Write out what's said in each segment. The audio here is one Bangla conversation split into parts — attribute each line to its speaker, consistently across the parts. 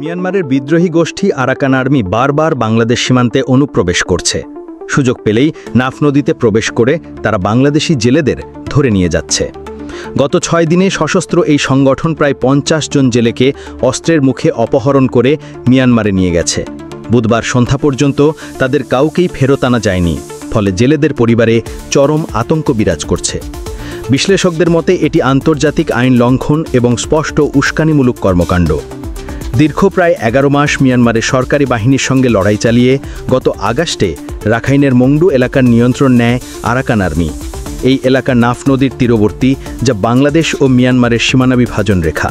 Speaker 1: মিয়ানমারের বিদ্রোহী গোষ্ঠী আরাকান আর্মি বারবার বাংলাদেশ সীমান্তে অনুপ্রবেশ করছে। সুযোগ পেলেই নাফ নদীতে প্রবেশ করে তারা বাংলাদেশি জেলেদের ধরে নিয়ে যাচ্ছে। গত 6 দিনে সশস্ত্র এই সংগঠন প্রায় 50 জন জেলেকে অস্ত্রের মুখে অপহরণ করে মিয়ানমারে নিয়ে গেছে। বুধবার সন্ধ্যা পর্যন্ত তাদের কাউকেই ফেরত আনা যায়নি, ফলে জেলেদের পরিবারে চরম আতঙ্ক বিরাজ করছে। বিশ্লেষকদের মতে এটি আন্তর্জাতিক আইন লঙ্ঘন এবং স্পষ্ট উস্কানিমূলক কর্মকাণ্ড। দীর্ঘ প্রায় 11 মাস মিয়ানমারের সরকারি বাহিনীর সঙ্গে লড়াই চালিয়ে গত আগস্টে রাখাইনের মংডু এলাকার নিয়ন্ত্রণ নেয় আরাকান আর্মি। এই এলাকা নাফ নদীর তীরবর্তী, যা বাংলাদেশ ও মিয়ানমারের সীমানা বিভাজন রেখা।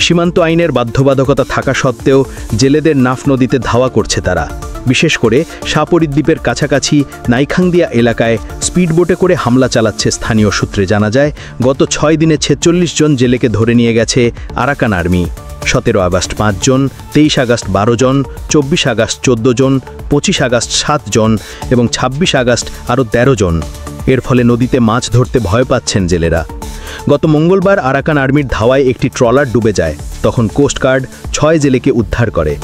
Speaker 1: সীমান্ত আইনের বাধ্যবাধকতা থাকা সত্ত্বেও জেলেদের নাফ নদীতে ধাওয়া করছে তারা। বিশেষ করে শাহপরী দ্বীপের কাছাকাছি নাইখাংদিয়া এলাকায় স্পিডবোটে করে হামলা চালাচ্ছে। স্থানীয় সূত্রে জানা যায়, গত 6 দিনে 46 জন জেলেকে ধরে নিয়ে গেছে আরাকান আর্মি। 17 আগস্ট 5 জন, 23 আগস্ট 12 জন, 24 আগস্ট 14 জন, 25 আগস্ট 7 জন এবং 26 আগস্ট আরও 13 জন। এর ফলে নদীতে মাছ ধরতে ভয় পাচ্ছেন জেলেরা। গত মঙ্গলবার আরাকান আর্মির ধাওয়ায় একটি ট্রলার ডুবে যায়। তখন কোস্টগার্ড 6 জেলেকে উদ্ধার করে।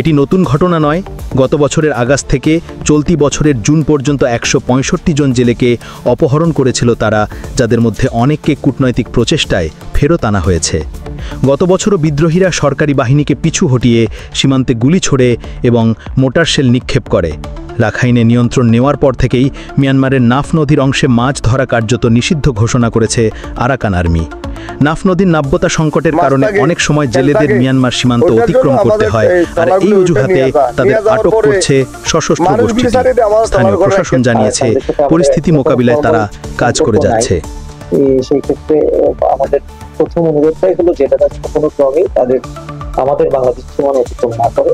Speaker 1: এটি নতুন ঘটনা নয়। গত বছরের আগস্ট থেকে চলতি বছরের জুন পর্যন্ত 165 জন জেলেকে অপহরণ করেছিল তারা, যাদের মধ্যে অনেককে কূটনৈতিক প্রচেষ্টায় ফেরত আনা হয়েছে। গত বছরও বিদ্রোহীরা সরকারি বাহিনীকে পিছু হটিয়ে সীমান্তে গুলি ছোড়ে এবং মোটার শেল নিক্ষেপ করে। রাখাইনে নিয়ন্ত্রণ নেওয়ার পর থেকেই মিয়ানমারের নাফ নদীর অংশে মাছ ধরা কার্যত নিষিদ্ধ ঘোষণা করেছে আরাকান আর্মি। নাফ নদীর নাব্যতা সংকটের কারণে অনেক সময় জেলেদের মিয়ানমার সীমান্ত অতিক্রম করতে হয়, আর এই অজুহাতে তাদের আটক করছে সশস্ত্র গোষ্ঠী। স্থানীয় প্রশাসন জানিয়েছে, পরিস্থিতি মোকাবিলায় তারা কাজ করে যাচ্ছে।
Speaker 2: সেই ক্ষেত্রে আমাদের প্রথম অনুরোধটাই হলো জেলেরা কোনো ক্রমেই আমাদের বাংলাদেশ সীমানা অতিক্রম না করে।